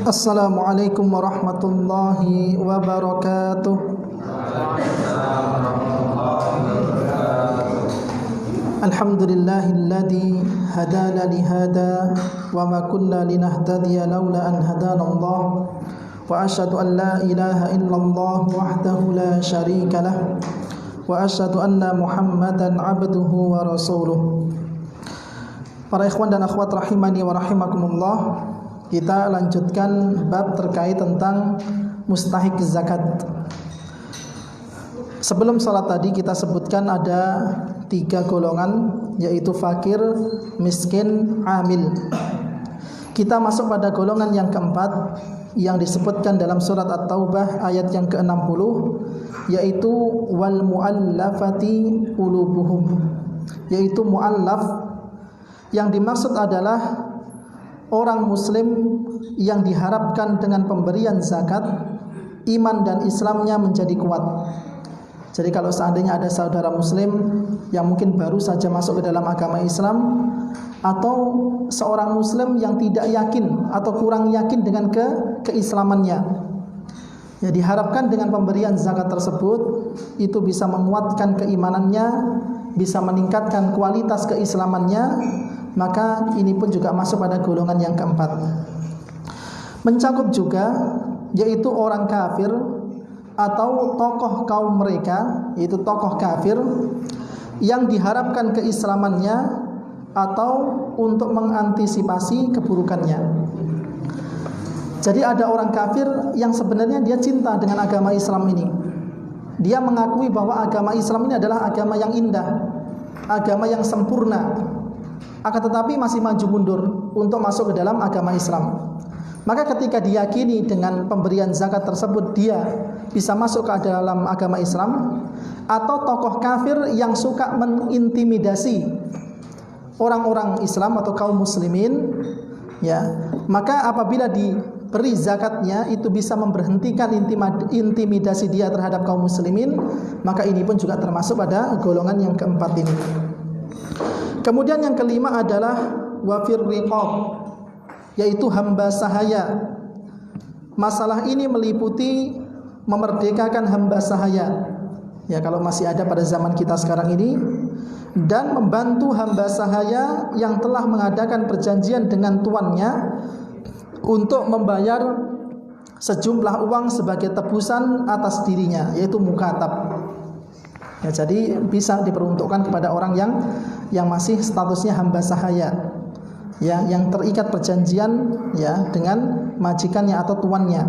Assalamualaikum warahmatullahi wabarakatuh. Alhamdulillahilladzi hadana lihada wa ma kunna linahtadiya laula an hadana Allah wa asyhadu an la ilaha illallah wahdahu la syarika lah wa asyhadu anna Muhammadan abduhu wa rasuluh. Para ikhwan dan akhwat rahimani wa rahimakumullah, kita lanjutkan bab terkait tentang mustahik zakat. Sebelum salat tadi kita sebutkan ada 3 golongan, yaitu fakir, miskin, amil. Kita masuk pada golongan yang keempat yang disebutkan dalam surat At-Taubah ayat yang ke-60, yaitu wal muallafati qulubuhum, yaitu muallaf. Yang dimaksud adalah orang muslim yang diharapkan dengan pemberian zakat, iman dan Islamnya menjadi kuat. Jadi kalau seandainya ada saudara muslim yang mungkin baru saja masuk ke dalam agama Islam, atau seorang muslim yang tidak yakin atau kurang yakin dengan keislamannya, ya diharapkan dengan pemberian zakat tersebut itu bisa menguatkan keimanannya, bisa meningkatkan kualitas keislamannya, maka ini pun juga masuk pada golongan yang keempat. Mencakup juga yaitu orang kafir atau tokoh kaum mereka, yaitu tokoh kafir yang diharapkan keislamannya atau untuk mengantisipasi keburukannya. Jadi ada orang kafir yang sebenarnya dia cinta dengan agama Islam ini. Dia mengakui bahwa agama Islam ini adalah agama yang indah, agama yang sempurna, akan tetapi masih maju mundur untuk masuk ke dalam agama Islam. Maka ketika diyakini dengan pemberian zakat tersebut dia bisa masuk ke dalam agama Islam, atau tokoh kafir yang suka mengintimidasi orang-orang Islam atau kaum muslimin, ya, maka apabila diberi zakatnya itu bisa memberhentikan intimidasi dia terhadap kaum muslimin, maka ini pun juga termasuk pada golongan yang keempat ini. Kemudian yang kelima adalah wafir riqab, yaitu hamba sahaya. Masalah ini meliputi memerdekakan hamba sahaya, ya kalau masih ada pada zaman kita sekarang ini, dan membantu hamba sahaya yang telah mengadakan perjanjian dengan tuannya untuk membayar sejumlah uang sebagai tebusan atas dirinya, yaitu mukatab. Ya, jadi bisa diperuntukkan kepada orang yang masih statusnya hamba sahaya, ya, yang terikat perjanjian ya dengan majikannya atau tuannya.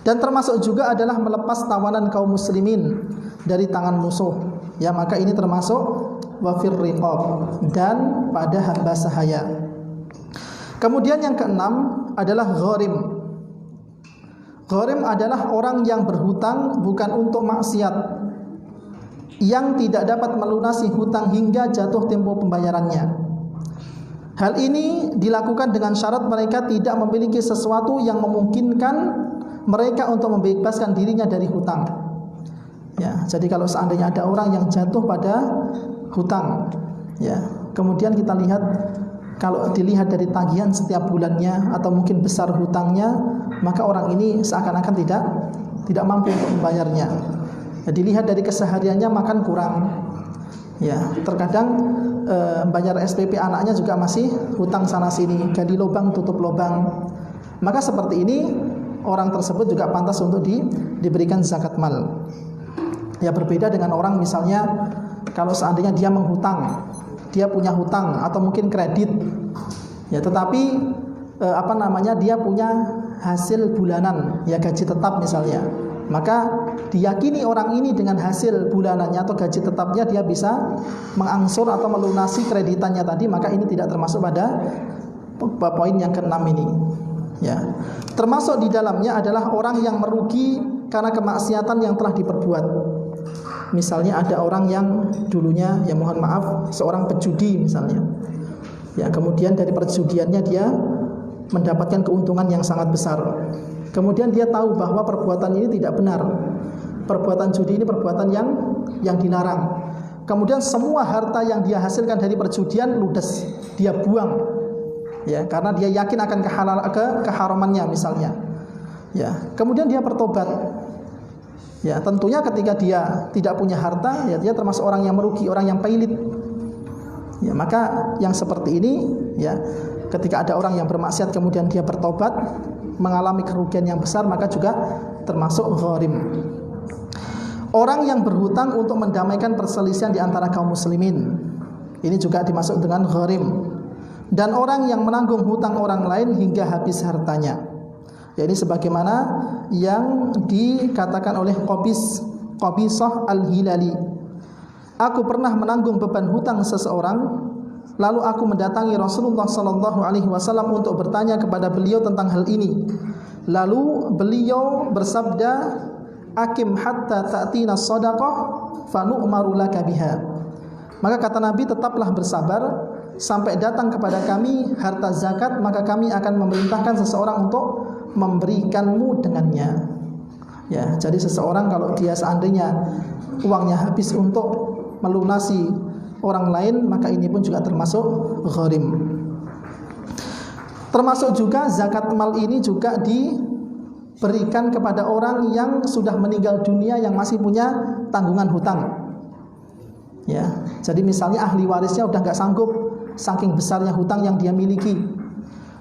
Dan termasuk juga adalah melepas tawanan kaum muslimin dari tangan musuh, ya, maka ini termasuk wafir riqab dan pada hamba sahaya. Kemudian yang keenam adalah gharim. Gharim adalah orang yang berhutang bukan untuk maksiat, yang tidak dapat melunasi hutang hingga jatuh tempo pembayarannya. Hal ini dilakukan dengan syarat mereka tidak memiliki sesuatu yang memungkinkan mereka untuk membebaskan dirinya dari hutang. Ya, jadi kalau seandainya ada orang yang jatuh pada hutang, ya, kemudian kita lihat, kalau dilihat dari tagihan setiap bulannya atau mungkin besar hutangnya, maka orang ini seakan-akan tidak mampu untuk membayarnya. Ya, dilihat dari kesehariannya makan kurang, ya, terkadang bayar SPP anaknya juga masih hutang sana sini, gali lubang tutup lubang. Maka seperti ini orang tersebut juga pantas untuk diberikan zakat mal. Ya, berbeda dengan orang misalnya kalau seandainya dia menghutang, dia punya hutang atau mungkin kredit, ya, tetapi dia punya hasil bulanan, ya, gaji tetap misalnya, maka diyakini orang ini dengan hasil bulanannya atau gaji tetapnya dia bisa mengangsur atau melunasi kreditannya tadi, maka ini tidak termasuk pada poin yang keenam ini, ya. Termasuk di dalamnya adalah orang yang merugi karena kemaksiatan yang telah diperbuat. Misalnya ada orang yang dulunya, ya mohon maaf, seorang pejudi misalnya, ya, kemudian dari perjudiannya dia mendapatkan keuntungan yang sangat besar. Kemudian dia tahu bahwa perbuatan ini tidak benar, perbuatan judi ini perbuatan yang dilarang. Kemudian semua harta yang dia hasilkan dari perjudian ludes, dia buang, ya, karena dia yakin akan keharamannya misalnya. Ya, kemudian dia bertobat. Ya, tentunya ketika dia tidak punya harta, ya dia termasuk orang yang merugi, orang yang pailit. Ya, maka yang seperti ini, ya, ketika ada orang yang bermaksiat kemudian dia bertobat, mengalami kerugian yang besar, maka juga termasuk gharim. Orang yang berhutang untuk mendamaikan perselisihan di antara kaum muslimin, ini juga dimasuk dengan gharim. Dan orang yang menanggung hutang orang lain hingga habis hartanya. Ya, ini sebagaimana yang dikatakan oleh Qabisah Al-Hilali. Aku pernah menanggung beban hutang seseorang, lalu aku mendatangi Rasulullah SAW untuk bertanya kepada beliau tentang hal ini. Lalu beliau bersabda, "Akim hatta ta'tina shadaqah fa nu'maru laka biha." Maka kata Nabi, tetaplah bersabar sampai datang kepada kami harta zakat, maka kami akan memerintahkan seseorang untuk memberikanmu dengannya. Ya, jadi seseorang kalau dia seandainya uangnya habis untuk melunasi orang lain, maka ini pun juga termasuk gharim. Termasuk juga zakat mal ini juga diberikan kepada orang yang sudah meninggal dunia yang masih punya tanggungan hutang. Ya, jadi misalnya ahli warisnya udah nggak sanggup saking besarnya hutang yang dia miliki,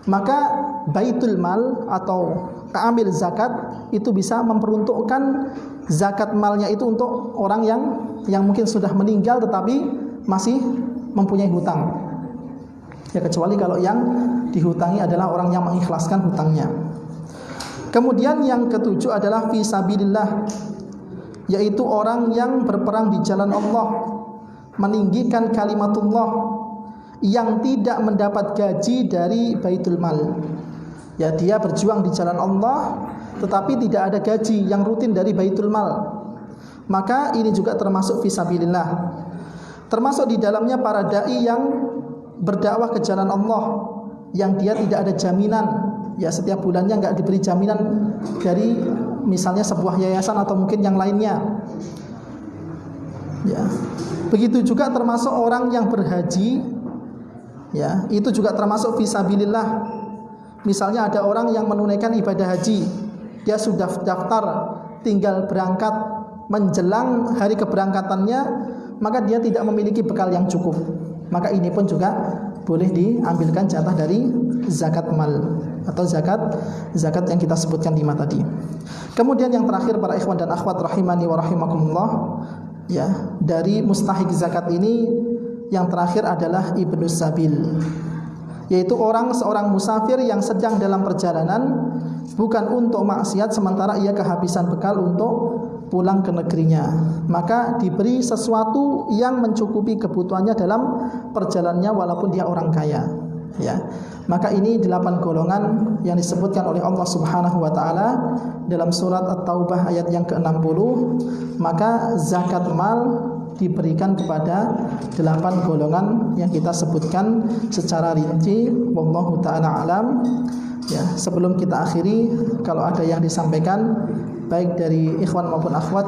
maka baitul mal atau amil zakat itu bisa memperuntukkan zakat malnya itu untuk orang yang mungkin sudah meninggal tetapi masih mempunyai hutang. Ya, kecuali kalau yang dihutangi adalah orang yang mengikhlaskan hutangnya. Kemudian yang ketujuh adalah fi sabilillah, yaitu orang yang berperang di jalan Allah, meninggikan kalimatullah, yang tidak mendapat gaji dari baitul mal. Ya, dia berjuang di jalan Allah tetapi tidak ada gaji yang rutin dari baitul mal, maka ini juga termasuk fi sabilillah. Termasuk di dalamnya para dai yang berdakwah ke jalan Allah, yang dia tidak ada jaminan, ya setiap bulannya nggak diberi jaminan dari misalnya sebuah yayasan atau mungkin yang lainnya. Ya, begitu juga termasuk orang yang berhaji, ya itu juga termasuk fisabilillah. Misalnya ada orang yang menunaikan ibadah haji, dia sudah daftar, tinggal berangkat, menjelang hari keberangkatannya, maka dia tidak memiliki bekal yang cukup, maka ini pun juga boleh diambilkan jatah dari zakat mal atau zakat yang kita sebutkan 5 tadi. Kemudian yang terakhir para ikhwan dan akhwat rahimani wa rahimakumullah, ya, dari mustahik zakat ini yang terakhir adalah ibnus sabil, yaitu seorang musafir yang sedang dalam perjalanan bukan untuk maksiat sementara ia kehabisan bekal untuk pulang ke negerinya, maka diberi sesuatu yang mencukupi kebutuhannya dalam perjalanannya walaupun dia orang kaya. Ya, maka ini 8 golongan yang disebutkan oleh Allah Subhanahu wa taala dalam surat At-Taubah ayat yang ke-60. Maka zakat mal diberikan kepada 8 golongan yang kita sebutkan secara rinci. Wallahu taala alam. Ya, sebelum kita akhiri, kalau ada yang disampaikan baik dari ikhwan maupun akhwat